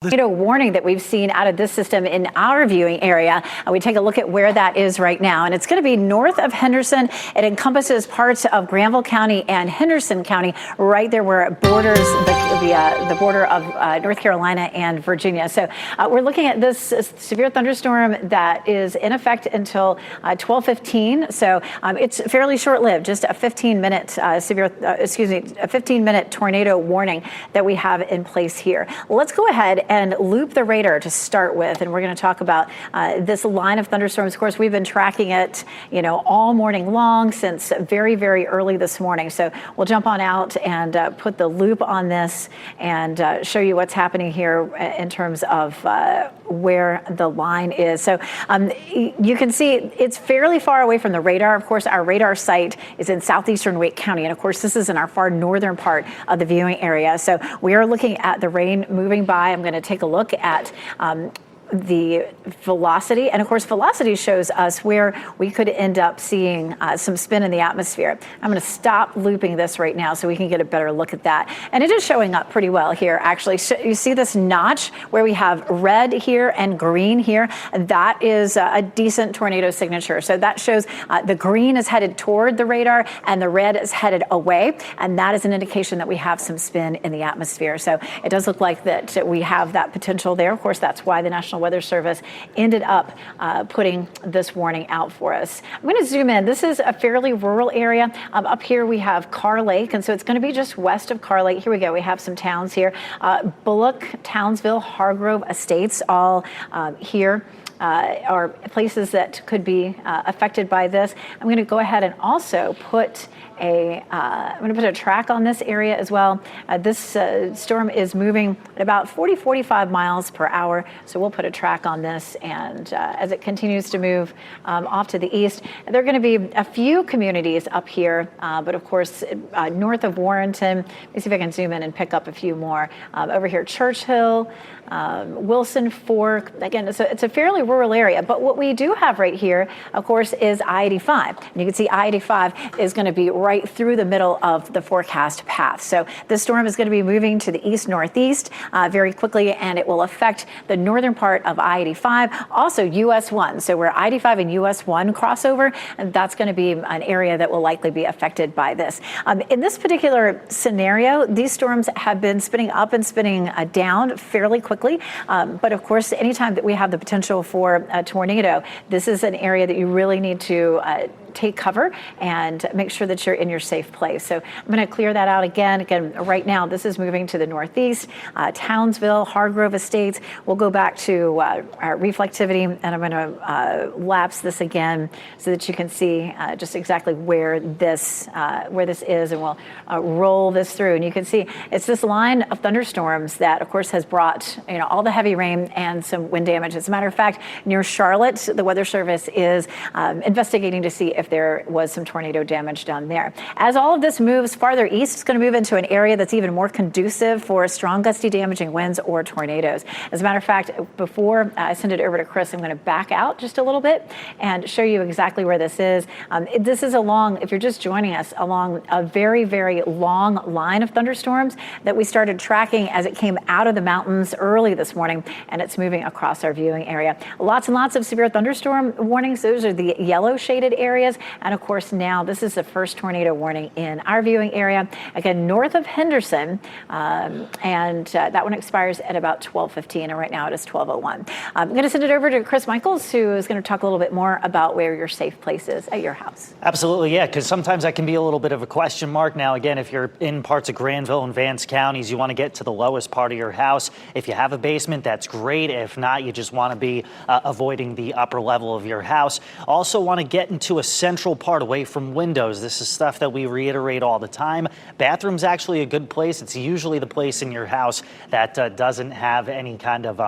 Tornado warning that we've seen out of this system in our viewing area. We take a look at where that is right now, and it's going to be north of Henderson. It encompasses parts of Granville County and Henderson County, right there where it borders the border of North Carolina and Virginia. So we're looking at this severe thunderstorm that is in effect until 12:15. So it's fairly short-lived, just a 15-minute a 15-minute tornado warning that we have in place here. Let's go ahead and loop the radar to start with, and we're going to talk about this line of thunderstorms. Of course, we've been tracking it, all morning long since very, very early this morning. So we'll jump on out and put the loop on this and show you what's happening here in terms of where the line is. So you can see it's fairly far away from the radar. Of course, our radar site is in southeastern Wake County, and of course, this is in our far northern part of the viewing area. So we are looking at the rain moving by. I'm going to take a look at the velocity, and of course velocity shows us where we could end up seeing some spin in the atmosphere. I'm going to stop looping this right now so we can get a better look at that, and it is showing up pretty well here actually. So you see this notch where we have red here and green here, and that is a decent tornado signature. So that shows the green is headed toward the radar and the red is headed away, and that is an indication that we have some spin in the atmosphere. So it does look like that we have that potential there. Of course, that's why the National Weather Service ended up putting this warning out for us. I'm going to zoom in. This is a fairly rural area. Up here we have Carr Lake, and so it's going to be just west of Carr Lake. Here we go. We have some towns here. Bullock, Townsville, Hargrove Estates, all here. Are places that could be affected by this. I'm going to go ahead and also put I'm going to put a track on this area as well. This storm is moving at about 45 miles per hour. So we'll put a track on this, and as it continues to move off to the east, there are going to be a few communities up here, but of course north of Warrenton. Let me see if I can zoom in and pick up a few more. Over here, Churchill, Wilson Fork. Again, it's a fairly rural area, but what we do have right here, of course, is I-85. And you can see I-85 is going to be right through the middle of the forecast path. So this storm is going to be moving to the east-northeast very quickly, and it will affect the northern part of I-85, also US 1. So where I-85 and US 1 crossover, and that's going to be an area that will likely be affected by this. In this particular scenario, these storms have been spinning up and spinning down fairly quickly. But of course, anytime that we have the potential for a tornado, this is an area that you really need to take cover and make sure that you're in your safe place. So I'm going to clear that out again. Again, right now, this is moving to the northeast, Townsville, Hargrove Estates. We'll go back to our reflectivity, and I'm going to lapse this again so that you can see just exactly where this is, and we'll roll this through. And you can see it's this line of thunderstorms that, of course, has brought all the heavy rain and some wind damage. As a matter of fact, near Charlotte, the Weather Service is investigating to see if there was some tornado damage down there. As all of this moves farther east, it's going to move into an area that's even more conducive for strong, gusty, damaging winds or tornadoes. As a matter of fact, before I send it over to Chris, I'm going to back out just a little bit and show you exactly where this is. This is if you're just joining us, along a very, very long line of thunderstorms that we started tracking as it came out of the mountains early this morning, and it's moving across our viewing area. Lots and lots of severe thunderstorm warnings. Those are the yellow shaded areas. And of course, now this is the first tornado warning in our viewing area, again, north of Henderson. And that one expires at about 12:15. And right now it is 12:01. I'm going to send it over to Chris Michaels, who is going to talk a little bit more about where your safe place is at your house. Absolutely. Yeah, because sometimes that can be a little bit of a question mark. Now, again, if you're in parts of Granville and Vance counties, you want to get to the lowest part of your house. If you have a basement, that's great. If not, you just want to be avoiding the upper level of your house. Also want to get into a central part away from windows. This is stuff that we reiterate all the time. Bathroom's actually a good place. It's usually the place in your house that doesn't have any kind of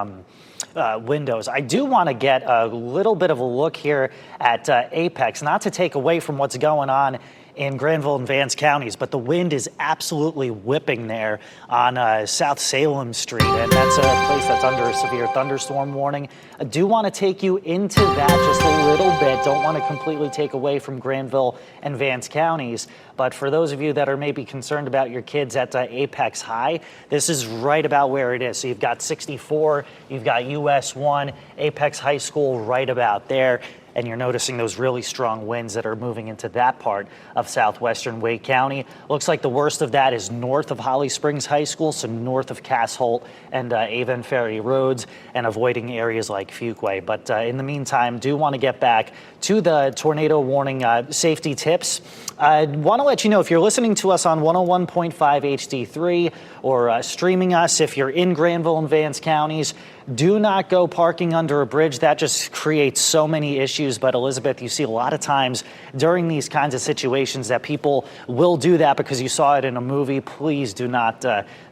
windows. I do want to get a little bit of a look here at Apex, not to take away from what's going on in Granville and Vance counties, but the wind is absolutely whipping there on South Salem Street, and that's a place that's under a severe thunderstorm warning. I do want to take you into that just a little bit. Don't want to completely take away from Granville and Vance counties, but for those of you that are maybe concerned about your kids at Apex High, this is right about where it is. So you've got 64, you've got US 1, Apex High School right about there. And you're noticing those really strong winds that are moving into that part of southwestern Wake County. Looks like the worst of that is north of Holly Springs High School, so north of Cass Holt and Avon Ferry Roads, and avoiding areas like Fuquay. But in the meantime, do want to get back to the tornado warning safety tips. I want to let you know, if you're listening to us on 101.5 HD3 or streaming us, if you're in Granville and Vance counties, do not go parking under a bridge. That just creates so many issues. But Elizabeth, you see a lot of times during these kinds of situations that people will do that because you saw it in a movie. Please do not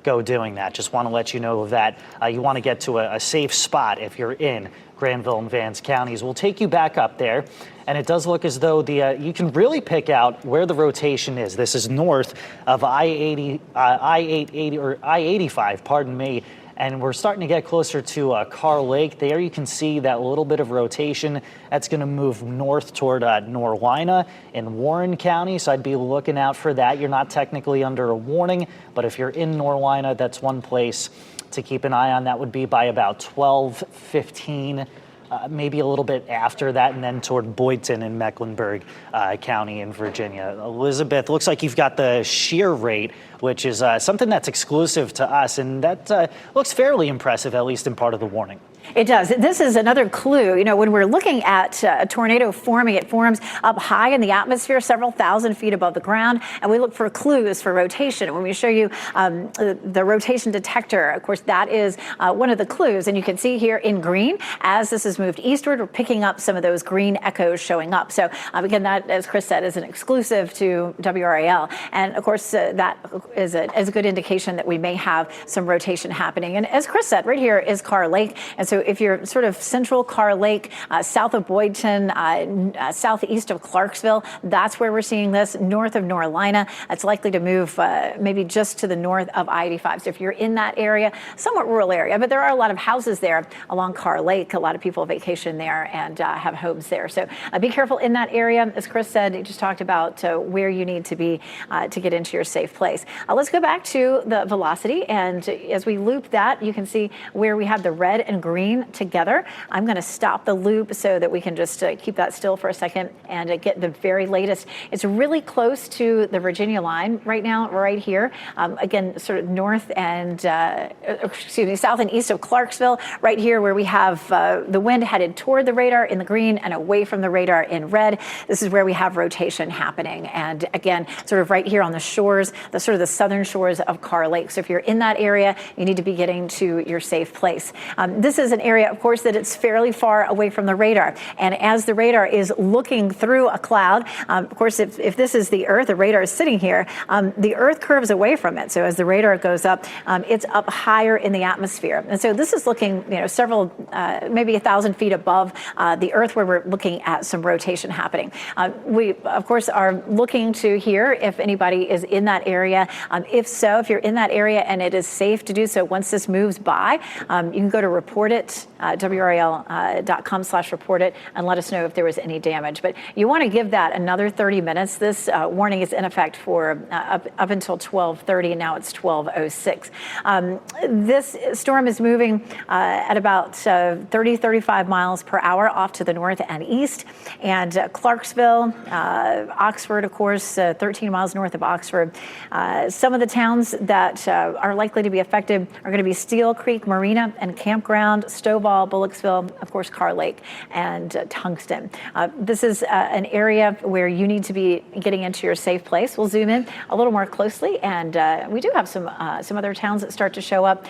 go doing that. Just want to let you know of that. You want to get to a safe spot if you're in Granville and Vance counties. We'll take you back up there. And it does look as though you can really pick out where the rotation is. This is north of I-880 or I-85, pardon me. And we're starting to get closer to Carr Lake. There you can see that little bit of rotation. That's going to move north toward Norwina in Warren County. So I'd be looking out for that. You're not technically under a warning, but if you're in Norwina, that's one place to keep an eye on. That would be by about 12:15. Maybe a little bit after that, and then toward Boydton in Mecklenburg County in Virginia. Elizabeth, looks like you've got the shear rate, which is something that's exclusive to us, and that looks fairly impressive, at least in part of the warning. It does. This is another clue. You know, when we're looking at a tornado forming, it forms up high in the atmosphere, several thousand feet above the ground, and we look for clues for rotation. When we show you the rotation detector, of course, that is one of the clues, and you can see here in green, as this has moved eastward, we're picking up some of those green echoes showing up. So again, that, as Chris said, is an exclusive to WRAL, and of course, that is a good indication that we may have some rotation happening. And as Chris said, right here is Carr Lake, and so if you're sort of central Carr Lake, south of Boydton, southeast of Clarksville, that's where we're seeing this. North of Norlina, it's likely to move maybe just to the north of I-85. So if you're in that area, somewhat rural area, but there are a lot of houses there along Carr Lake. A lot of people vacation there and have homes there. So be careful in that area. As Chris said, he just talked about where you need to be to get into your safe place. Let's go back to the velocity, and as we loop that, you can see where we have the red and green together. I'm going to stop the loop so that we can just keep that still for a second and get the very latest. It's really close to the Virginia line right now, right here. Again, sort of north and, south and east of Clarksville, right here where we have the wind headed toward the radar in the green and away from the radar in red. This is where we have rotation happening. And again, sort of right here on the shores, the sort of the southern shores of Carr Lake. So if you're in that area, you need to be getting to your safe place. This is an area, of course, that it's fairly far away from the radar. And as the radar is looking through a cloud, of course, if this is the Earth, the radar is sitting here, the Earth curves away from it. So as the radar goes up, it's up higher in the atmosphere. And so this is looking, several, maybe 1,000 feet above the Earth, where we're looking at some rotation happening. We, of course, are looking to hear if anybody is in that area. If so, if you're in that area and it is safe to do so once this moves by, you can go to report it, WRAL.com/report it, and let us know if there was any damage. But you want to give that another 30 minutes. This warning is in effect for up until 12:30, and now it's 12:06. This storm is moving at about 30-35 miles per hour off to the north and east. And Clarksville, Oxford, of course, 13 miles north of Oxford. Some of the towns that are likely to be affected are going to be Steel Creek Marina and Campground, Stovall, Bullocksville, of course, Carr Lake, and Tungsten. This is an area where you need to be getting into your safe place. We'll zoom in a little more closely, and we do have some other towns that start to show up.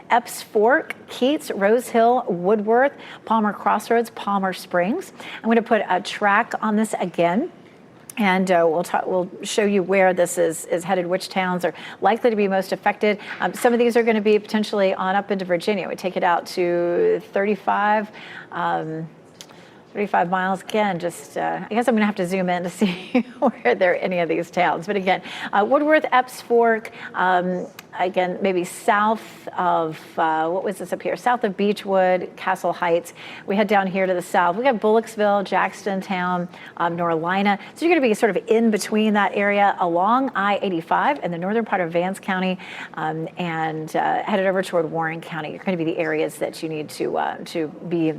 Epps Fork, Keats, Rose Hill, Woodworth, Palmer Crossroads, Palmer Springs. I'm going to put a track on this again. And we'll show you where this is headed, which towns are likely to be most affected. Some of these are going to be potentially on up into Virginia. We take it out to 35. 35 miles, again, just, I guess I'm going to have to zoom in to see where there are any of these towns. But again, Woodworth, Epps Fork, again, maybe south of, what was this up here? South of Beechwood, Castle Heights. We head down here to the south. We got Bullocksville, Jacksontown, Norlina. So you're going to be sort of in between that area along I-85 in the northern part of Vance County and headed over toward Warren County. You're going to be the areas that you need to be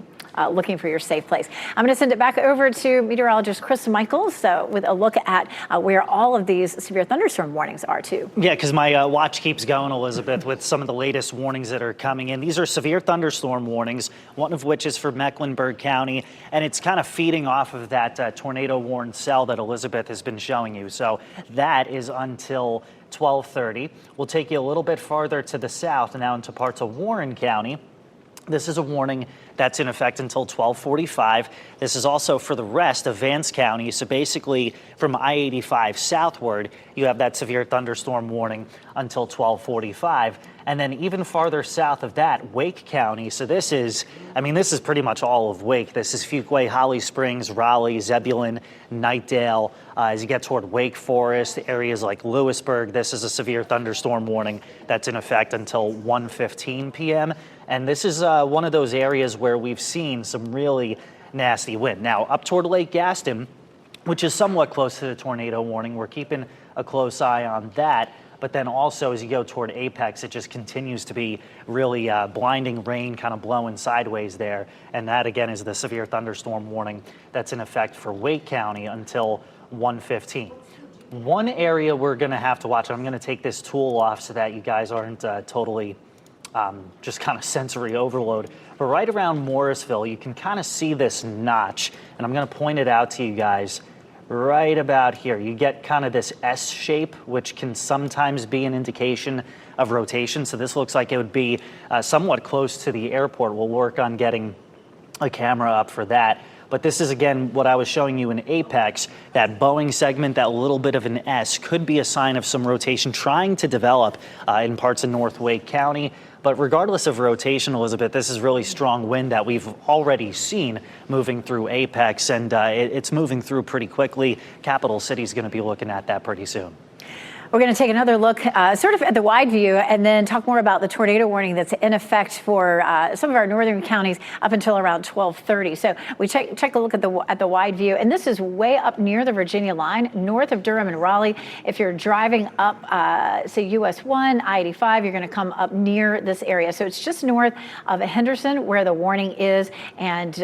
looking for your safe place. I'm going to send it back over to meteorologist Chris Michaels with a look at where all of these severe thunderstorm warnings are too. Yeah, because my watch keeps going, Elizabeth, with some of the latest warnings that are coming in. These are severe thunderstorm warnings, one of which is for Mecklenburg County, and it's kind of feeding off of that tornado warned cell that Elizabeth has been showing you. So that is until 12:30. We'll take you a little bit farther to the south now into parts of Warren County. This is a warning that's in effect until 12:45. This is also for the rest of Vance County. So basically from I-85 southward, you have that severe thunderstorm warning until 12:45. And then even farther south of that, Wake County. So this is pretty much all of Wake. This is Fuquay, Holly Springs, Raleigh, Zebulon, Knightdale. As you get toward Wake Forest, areas like Lewisburg, this is a severe thunderstorm warning that's in effect until 1:15 p.m. And this is one of those areas where we've seen some really nasty wind. Now, up toward Lake Gaston, which is somewhat close to the tornado warning, we're keeping a close eye on that. But then also as you go toward Apex, it just continues to be really blinding rain kind of blowing sideways there. And that, again, is the severe thunderstorm warning that's in effect for Wake County until 1:15. One area we're going to have to watch, I'm going to take this tool off so that you guys aren't totally just kind of sensory overload. But right around Morrisville, you can kind of see this notch, and I'm going to point it out to you guys right about here. You get kind of this S shape, which can sometimes be an indication of rotation. So this looks like it would be somewhat close to the airport. We'll work on getting a camera up for that. But this is, again, what I was showing you in Apex. That Boeing segment, that little bit of an S, could be a sign of some rotation trying to develop in parts of North Wake County. But regardless of rotation, Elizabeth, this is really strong wind that we've already seen moving through Apex, and it's moving through pretty quickly. Capital City's going to be looking at that pretty soon. We're going to take another look sort of at the wide view and then talk more about the tornado warning that's in effect for some of our northern counties up until around 12:30. So we check a look at the wide view, and this is way up near the Virginia line, north of Durham and Raleigh. If you're driving up, say, US 1, I-85, you're going to come up near this area. So it's just north of Henderson where the warning is. And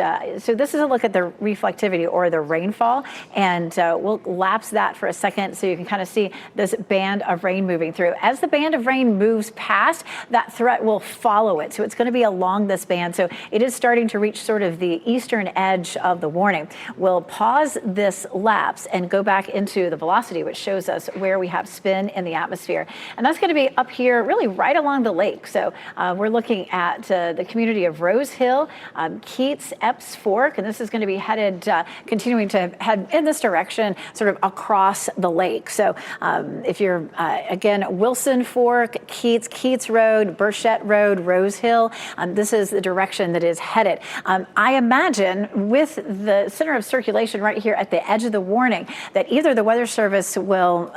so this is a look at the reflectivity or the rainfall. And we'll lapse that for a second so you can kind of see this band of rain moving through. As the band of rain moves past, that threat will follow it. So it's going to be along this band. So it is starting to reach sort of the eastern edge of the warning. We'll pause this lapse and go back into the velocity, which shows us where we have spin in the atmosphere. And that's going to be up here, really right along the lake. So we're looking at the community of Rose Hill, Keats, Epps Fork, and this is going to be headed, continuing to head in this direction, sort of across the lake. So if you're, again, Wilson Fork, Keats Road, Burchett Road, Rose Hill, this is the direction that is headed. I imagine with the center of circulation right here at the edge of the warning that either the Weather Service will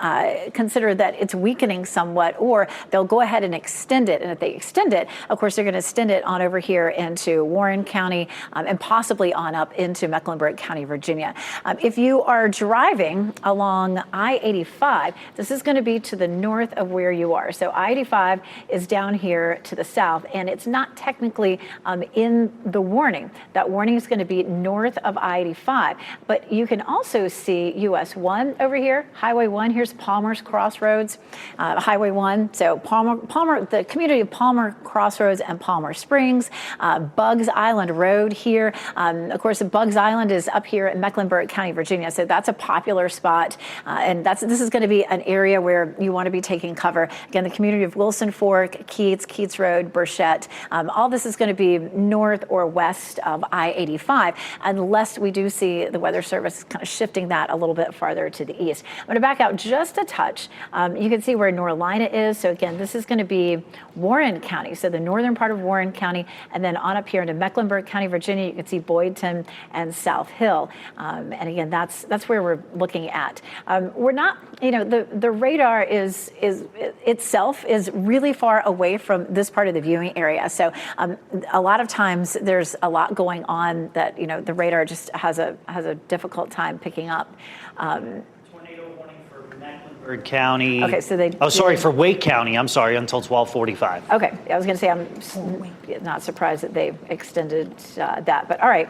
consider that it's weakening somewhat, or they'll go ahead and extend it. And if they extend it, of course, they're going to extend it on over here into Warren County and possibly on up into Mecklenburg County, Virginia. If you are driving along I-85, this is going to be to the north of where you are. So I-85 is down here to the south, and it's not technically in the warning. That warning is going to be north of I-85. But you can also see US 1 over here, Highway 1. Here's Palmer's Crossroads, Highway 1. So Palmer, the community of Palmer Crossroads and Palmer Springs, Bugs Island Road here. Of course, Bugs Island is up here in Mecklenburg County, Virginia. So that's a popular spot. And this is going to be an area where you want to be taking cover. Again, the community of Wilson Fork, Keats Road, Burchette, all this is going to be north or west of I-85, unless we do see the Weather Service kind of shifting that a little bit farther to the east. I'm going to back out just a touch. You can see where Norlina is. So again, this is going to be Warren County, so the northern part of Warren County, and then on up here into Mecklenburg County, Virginia, you can see Boydton and South Hill. And again, that's where we're looking at. We're not, the radar is itself is really far away from this part of the viewing area. So a lot of times there's a lot going on that, the radar just has a difficult time picking up. Tornado warning for Mecklenburg County. Okay, so they. Oh, sorry, for Wake County. I'm sorry, until 12:45. Okay, I was going to say I'm not surprised that they extended that, but all right.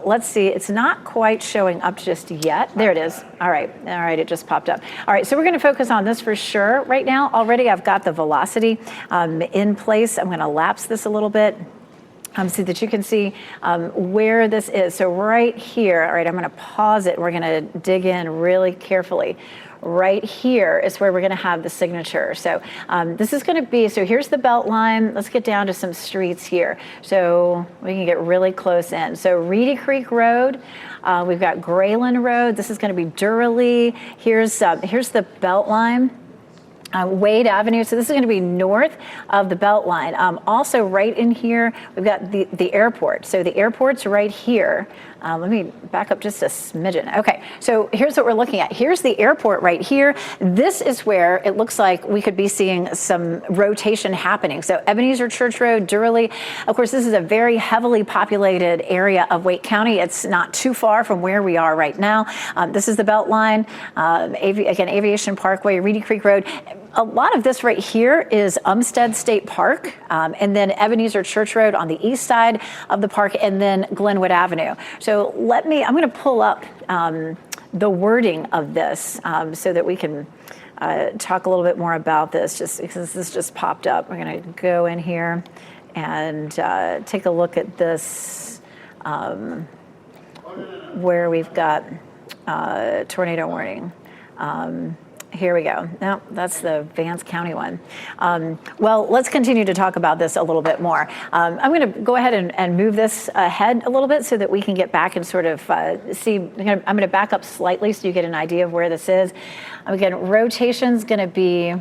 Let's see. It's not quite showing up just yet. There it is. All right, it just popped up. All right, so we're going to focus on this for sure right now. Already, I've got the velocity in place. I'm going to lapse this a little bit. So that you can see where this is. So right here, all right, I'm going to pause it. We're going to dig in really carefully. Right here is where we're going to have the signature. So this is going to be, so here's the belt line. Let's get down to some streets here. So we can get really close in. So Reedy Creek Road, we've got Grayland Road. This is going to be Durley. Here's the belt line. Wade Avenue, so this is going to be north of the Beltline. Also right in here, we've got the airport. So the airport's right here. Let me back up just a smidgen. Okay, so here's what we're looking at. Here's the airport right here. This is where it looks like we could be seeing some rotation happening. So Ebenezer Church Road, Durley. Of course, this is a very heavily populated area of Wake County. It's not too far from where we are right now. This is the Beltline, again, Aviation Parkway, Reedy Creek Road. A lot of this right here is Umstead State Park, and then Ebenezer Church Road on the east side of the park, and then Glenwood Avenue. So I'm going to pull up the wording of this so that we can talk a little bit more about this, just because this just popped up. We're going to go in here and take a look at this where we've got tornado warning. Here we go. No, that's the Vance County one. Well, let's continue to talk about this a little bit more. I'm going to go ahead and move this ahead a little bit so that we can get back and sort of see. I'm going to back up slightly so you get an idea of where this is. Again, rotation's going to be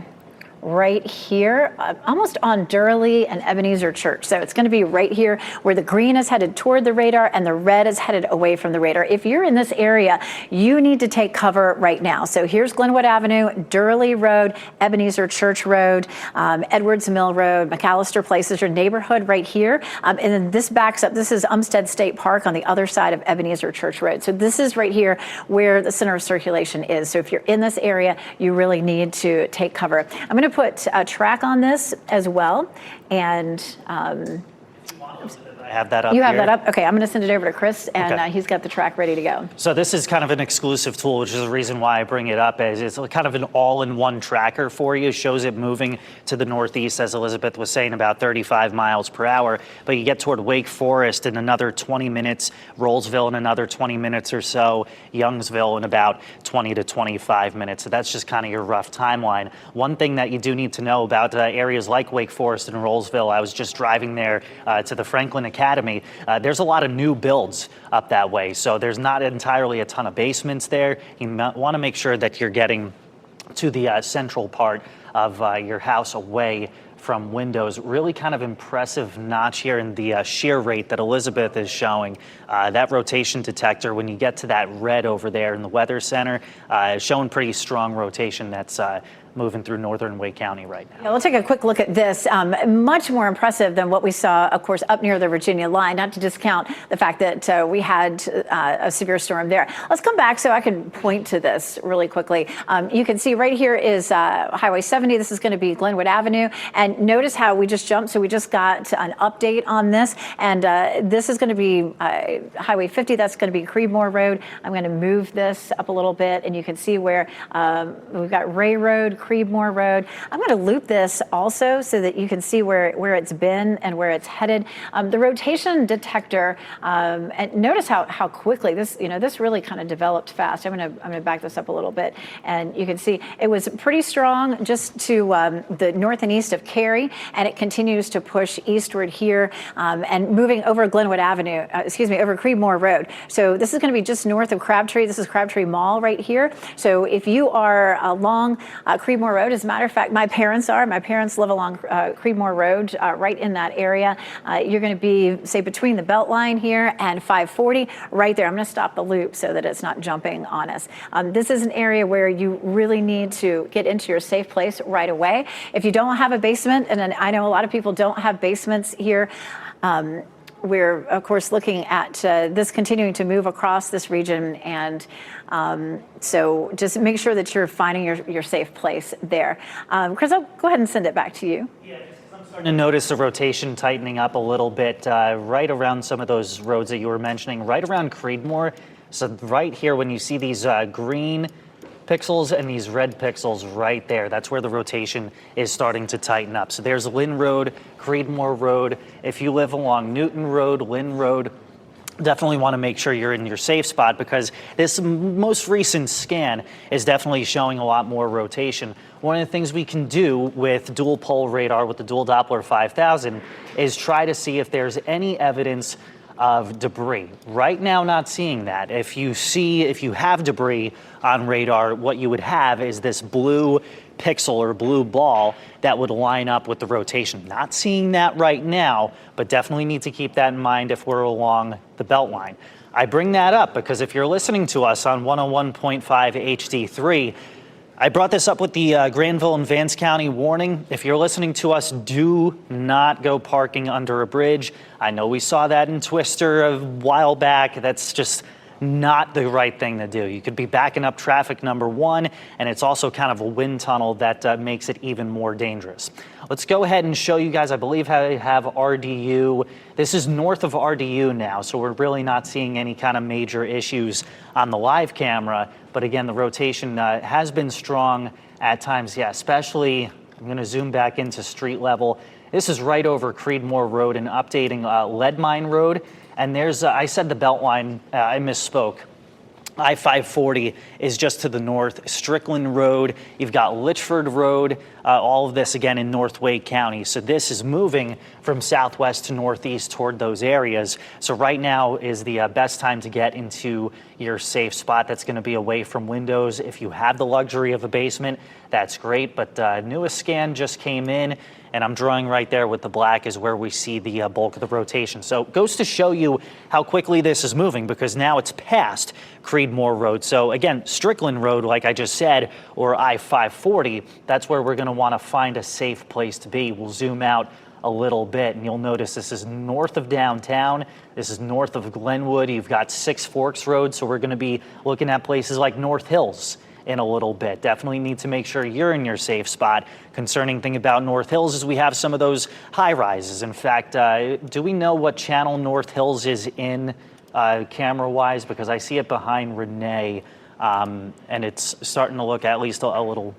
right here, almost on Durley and Ebenezer Church. So it's going to be right here where the green is headed toward the radar and the red is headed away from the radar. If you're in this area, you need to take cover right now. So here's Glenwood Avenue, Durley Road, Ebenezer Church Road, Edwards Mill Road, McAllister Place is your neighborhood right here. And then this backs up. This is Umstead State Park on the other side of Ebenezer Church Road. So this is right here where the center of circulation is. So if you're in this area, you really need to take cover. I'm going to put a track on this as well, and I have that up. You have here. that up? Okay, I'm going to send it over to Chris, and Okay. He's got the track ready to go. So this is kind of an exclusive tool, which is the reason why I bring it up. Is it's kind of an all-in-one tracker for you. It shows it moving to the northeast, as Elizabeth was saying, about 35 miles per hour. But you get toward Wake Forest in another 20 minutes, Rollsville in another 20 minutes or so, Youngsville in about 20 to 25 minutes. So that's just kind of your rough timeline. One thing that you do need to know about areas like Wake Forest and Rollsville, I was just driving there to the Franklin Academy. There's a lot of new builds up that way, so there's not entirely a ton of basements there. You want to make sure that you're getting to the central part of your house away from windows. Really kind of impressive notch here in the shear rate that Elizabeth is showing. That rotation detector, when you get to that red over there in the weather center, is showing pretty strong rotation. That's moving through northern Wake County right now. Yeah, we'll take a quick look at this. Much more impressive than what we saw, of course, up near the Virginia line, not to discount the fact that we had a severe storm there. Let's come back so I can point to this really quickly. You can see right here is Highway 70. This is going to be Glenwood Avenue. And notice how we just jumped. So we just got an update on this. And this is going to be Highway 50. That's going to be Creedmoor Road. I'm going to move this up a little bit. And you can see where we've got Ray Road, Creedmoor Road. I'm going to loop this also so that you can see where it's been and where it's headed. The rotation detector, and notice how quickly this, this really kind of developed fast. I'm going to back this up a little bit, and you can see it was pretty strong just to the north and east of Cary, and it continues to push eastward here and moving over Glenwood Avenue, over Creedmoor Road. So this is going to be just north of Crabtree. This is Crabtree Mall right here. So if you are along Creedmoor Road, as a matter of fact, my parents live along Creedmoor Road, right in that area. You're going to be, say, between the Beltline here and 540, right there. I'm going to stop the loop so that it's not jumping on us. This is an area where you really need to get into your safe place right away. If you don't have a basement, and I know a lot of people don't have basements here, we're, of course, looking at this continuing to move across this region, and so just make sure that you're finding your safe place there. Chris, I'll go ahead and send it back to you. Yeah, I'm starting to notice the rotation tightening up a little bit right around some of those roads that you were mentioning, right around Creedmoor. So right here, when you see these green pixels and these red pixels right there, that's where the rotation is starting to tighten up. So there's Lynn Road, Creedmoor Road. If you live along Newton Road, Lynn Road, definitely want to make sure you're in your safe spot, because this most recent scan is definitely showing a lot more rotation. One of the things we can do with dual pole radar with the dual Doppler 5000 is try to see if there's any evidence of debris. Right now, not seeing that. If you have debris on radar, what you would have is this blue pixel or blue ball that would line up with the rotation. Not seeing that right now, but definitely need to keep that in mind if we're along the Beltline. I bring that up because if you're listening to us on 101.5 HD3, I brought this up with the Granville and Vance County warning. If you're listening to us, do not go parking under a bridge. I know we saw that in Twister a while back. That's just not the right thing to do. You could be backing up traffic, number one, and it's also kind of a wind tunnel that makes it even more dangerous. Let's go ahead and show you guys, I believe I have RDU. This is north of RDU now, so we're really not seeing any kind of major issues on the live camera. But again, the rotation has been strong at times, yeah, especially, I'm gonna zoom back into street level. This is right over Creedmoor Road and updating Lead Mine Road. And there's, I said the Beltline, I misspoke. I-540 is just to the north, Strickland Road, you've got Litchford Road, all of this again in North Wake County. So this is moving from southwest to northeast toward those areas. So right now is the best time to get into your safe spot. That's going to be away from windows. If you have the luxury of a basement, that's great. But newest scan just came in, and I'm drawing right there with the black is where we see the bulk of the rotation. So it goes to show you how quickly this is moving, because now it's past Creedmoor Road. So again, Strickland Road, like I just said, or I-540, that's where we're going to want to find a safe place to be. We'll zoom out a little bit, and you'll notice this is north of downtown. This is north of Glenwood. You've got Six Forks Road, so we're going to be looking at places like North Hills in a little bit. Definitely need to make sure you're in your safe spot. Concerning thing about North Hills is we have some of those high rises. In fact, do we know what channel North Hills is in camera wise? Because I see it behind Renee, and it's starting to look at least a little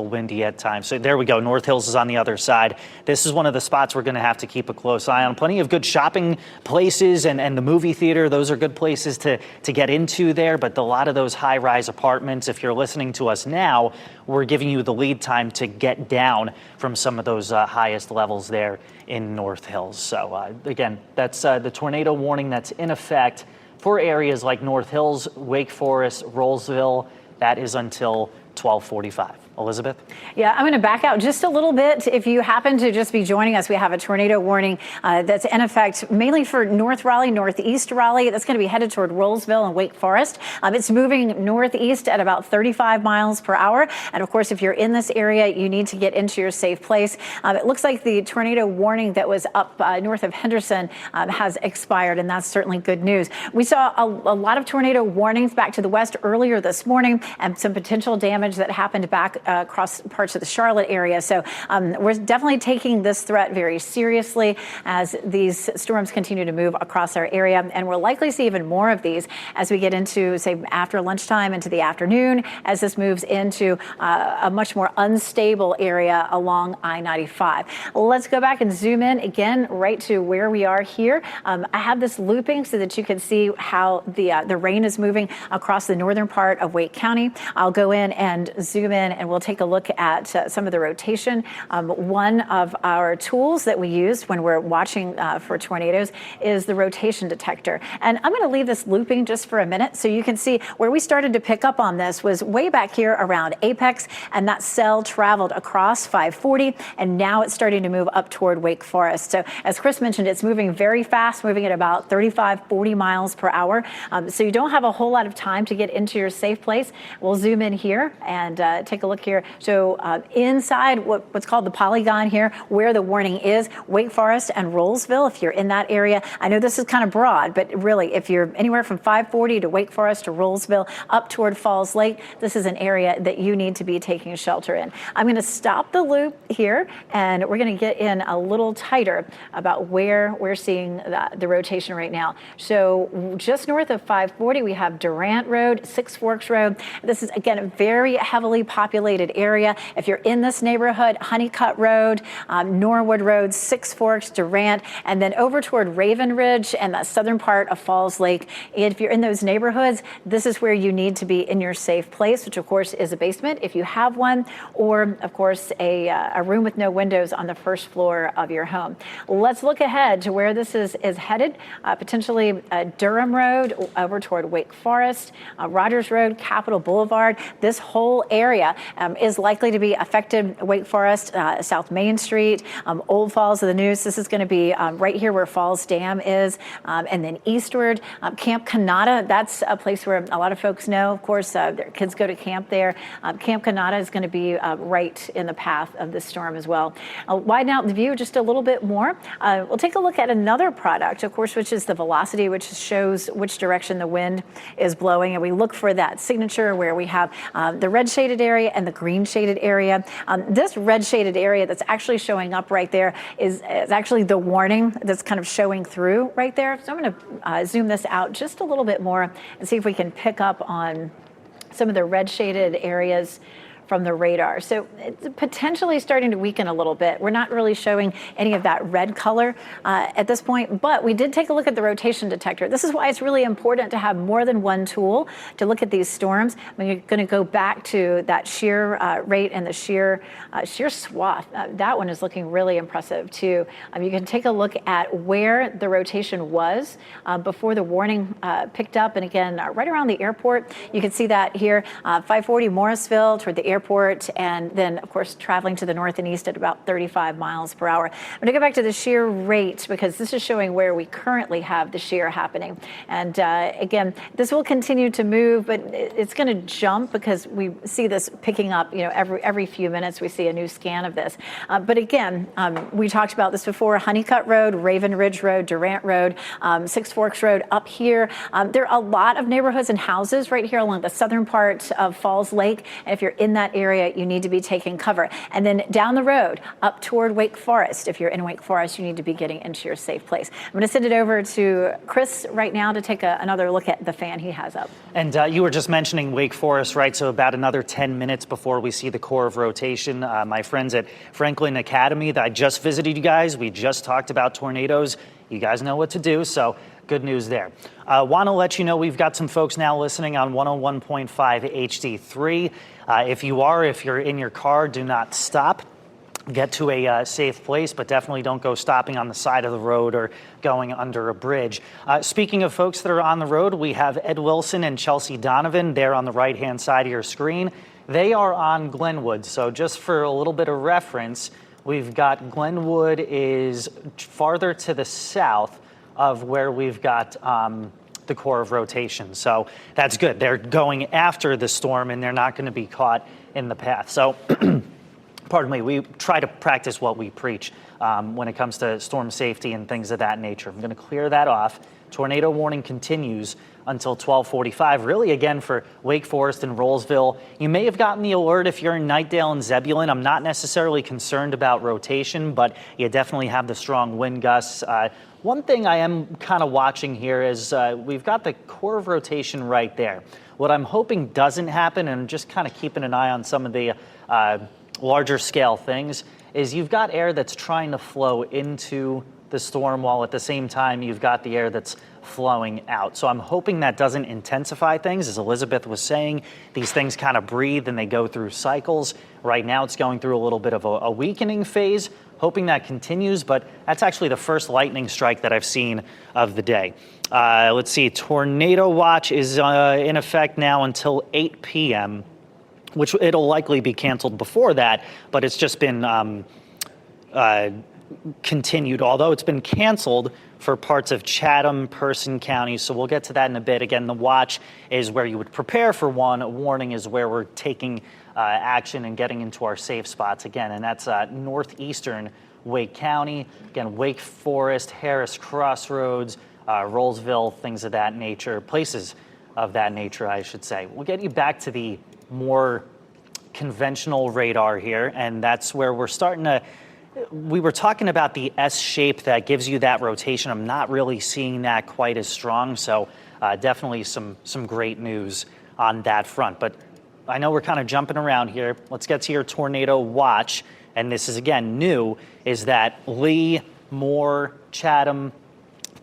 windy at times. So there we go. North Hills is on the other side. This is one of the spots we're going to have to keep a close eye on. Plenty of good shopping places and the movie theater. Those are good places to get into there. But a lot of those high-rise apartments, if you're listening to us now, we're giving you the lead time to get down from some of those highest levels there in North Hills. So again, that's the tornado warning that's in effect for areas like North Hills, Wake Forest, Rollsville. That is until 12:45. Elizabeth? Yeah, I'm going to back out just a little bit. If you happen to just be joining us, we have a tornado warning that's in effect mainly for North Raleigh, Northeast Raleigh. That's going to be headed toward Rollsville and Wake Forest. It's moving northeast at about 35 miles per hour. And of course, if you're in this area, you need to get into your safe place. It looks like the tornado warning that was up north of Henderson has expired, and that's certainly good news. We saw a lot of tornado warnings back to the west earlier this morning, and some potential damage that happened back across parts of the Charlotte area. So we're definitely taking this threat very seriously as these storms continue to move across our area. And we'll likely see even more of these as we get into, say, after lunchtime into the afternoon, as this moves into a much more unstable area along I-95. Let's go back and zoom in again right to where we are here. I have this looping so that you can see how the rain is moving across the northern part of Wake County. I'll go in and zoom in and we'll take a look at some of the rotation. One of our tools that we use when we're watching for tornadoes is the rotation detector. And I'm going to leave this looping just for a minute so you can see where we started to pick up on this was way back here around Apex, and that cell traveled across 540, and now it's starting to move up toward Wake Forest. So as Chris mentioned, it's moving very fast, moving at about 35, 40 miles per hour. So you don't have a whole lot of time to get into your safe place. We'll zoom in here and take a look here. So inside what's called the polygon here, where the warning is, Wake Forest and Rollsville, if you're in that area. I know this is kind of broad, but really, if you're anywhere from 540 to Wake Forest to Rollsville up toward Falls Lake, this is an area that you need to be taking shelter in. I'm going to stop the loop here, and we're going to get in a little tighter about where we're seeing the rotation right now. So just north of 540, we have Durant Road, Six Forks Road. This is, again, a very heavily populated area. If you're in this neighborhood, Honeycutt Road, Norwood Road, Six Forks, Durant, and then over toward Raven Ridge and the southern part of Falls Lake. If you're in those neighborhoods, this is where you need to be in your safe place, which of course is a basement if you have one, or of course a room with no windows on the first floor of your home. Let's look ahead to where this is headed, potentially Durham Road over toward Wake Forest, Rogers Road, Capitol Boulevard. This whole area is likely to be affected. Wake Forest, South Main Street, Old Falls of the Neuse. This is going to be right here where Falls Dam is, and then eastward. Camp Kanata, that's a place where a lot of folks know. Of course, their kids go to camp there. Camp Kanata is going to be right in the path of this storm as well. Widen out the view just a little bit more. We'll take a look at another product, of course, which is the velocity, which shows which direction the wind is blowing. And we look for that signature where we have the red shaded area and the green shaded area. This red shaded area that's actually showing up right there is actually the warning that's kind of showing through right there. So I'm going to zoom this out just a little bit more and see if we can pick up on some of the red shaded areas from the radar. So it's potentially starting to weaken a little bit. We're not really showing any of that red color at this point, but we did take a look at the rotation detector. This is why it's really important to have more than one tool to look at these storms. When you're going to go back to that shear rate and the shear swath, that one is looking really impressive too. You can take a look at where the rotation was before the warning picked up. And again, right around the airport, you can see that here, 540 Morrisville toward the airport, and then of course traveling to the north and east at about 35 miles per hour. I'm going to go back to the shear rate because this is showing where we currently have the shear happening. And again, this will continue to move, but it's going to jump because we see this picking up, every few minutes we see a new scan of this. But again, we talked about this before, Honeycutt Road, Raven Ridge Road, Durant Road, Six Forks Road up here. There are a lot of neighborhoods and houses right here along the southern part of Falls Lake. And if you're in that area, you need to be taking cover. And then down the road, up toward Wake Forest. If you're in Wake Forest, you need to be getting into your safe place. I'm going to send it over to Chris right now to take another look at the fan he has up. And you were just mentioning Wake Forest, right? So about another 10 minutes before we see the core of rotation. My friends at Franklin Academy that I just visited you guys, we just talked about tornadoes. You guys know what to do, so good news there. Want to let you know we've got some folks now listening on 101.5 HD3. If you're in your car, do not stop. Get to a safe place, but definitely don't go stopping on the side of the road or going under a bridge. Speaking of folks that are on the road, we have Ed Wilson and Chelsea Donovan there on the right-hand side of your screen. They are on Glenwood, so just for a little bit of reference, we've got Glenwood is farther to the south of where we've got the core of rotation. So that's good. They're going after the storm and they're not going to be caught in the path. So pardon me, we try to practice what we preach when it comes to storm safety and things of that nature. I'm going to clear that off. Tornado warning continues until 12:45. Really, again, for Wake Forest and Rollsville. You may have gotten the alert if you're in Knightdale and Zebulon. I'm not necessarily concerned about rotation, but you definitely have the strong wind gusts. One thing I am kind of watching here is we've got the core of rotation right there. What I'm hoping doesn't happen, and just kind of keeping an eye on some of the larger scale things, is you've got air that's trying to flow into the storm while at the same time you've got the air that's flowing out. So I'm hoping that doesn't intensify things. As Elizabeth was saying, these things kind of breathe and they go through cycles. Right now it's going through a little bit of a weakening phase, hoping that continues, but that's actually the first lightning strike that I've seen of the day. Let's see, tornado watch is in effect now until 8 p.m., which it'll likely be canceled before that, but it's just been continued, although it's been canceled for parts of Chatham, Person counties. So we'll get to that in a bit. Again, the watch is where you would prepare for one. A warning is where we're taking action and getting into our safe spots again. And that's northeastern Wake County. Again, Wake Forest, Harris Crossroads, Rollsville, things of that nature, places of that nature, I should say. We'll get you back to the more conventional radar here. And that's where we're starting to. We were talking about the S shape that gives you that rotation. I'm not really seeing that quite as strong, so definitely some great news on that front. But I know we're kind of jumping around here. Let's get to your tornado watch, and this is, again, new, is that Lee, Moore, Chatham,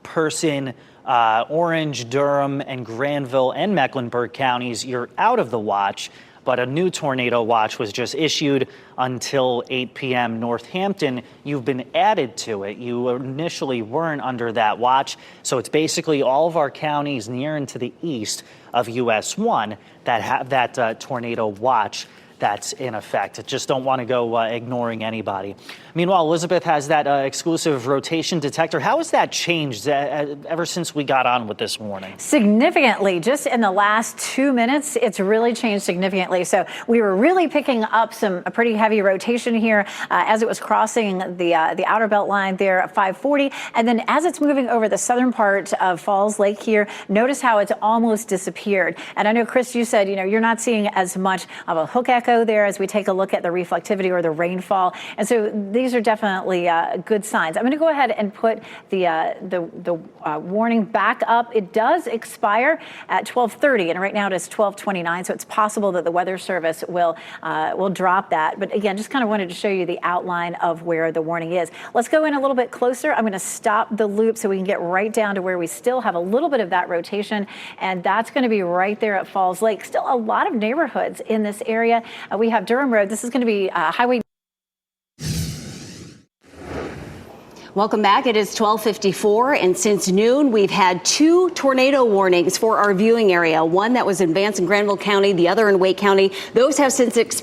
Person, Orange, Durham, and Granville and Mecklenburg counties, you're out of the watch. But a new tornado watch was just issued until 8 p.m. Northampton, you've been added to it. You initially weren't under that watch. So it's basically all of our counties near and to the east of US 1 that have that tornado watch that's in effect. Just don't want to go ignoring anybody. Meanwhile, Elizabeth has that exclusive rotation detector. How has that changed ever since we got on with this warning? Significantly. Just in the last 2 minutes, it's really changed significantly. So we were really picking up a pretty heavy rotation here as it was crossing the outer belt line there at 540. And then as it's moving over the southern part of Falls Lake here, notice how it's almost disappeared. And I know, Chris, you said, you're not seeing as much of a hook echo there as we take a look at the reflectivity or the rainfall. And so these are definitely good signs. I'm going to go ahead and put the warning back up. It does expire at 12:30, and right now it is 12:29. So it's possible that the Weather Service will drop that. But again, just kind of wanted to show you the outline of where the warning is. Let's go in a little bit closer. I'm going to stop the loop so we can get right down to where we still have a little bit of that rotation, and that's going to be right there at Falls Lake. Still a lot of neighborhoods in this area. We have Durham Road. This is going to be Highway. Welcome back. It is 12:54, and since noon, we've had 2 tornado warnings for our viewing area. One that was in Vance and Granville County, the other in Wake County. Those have since expired.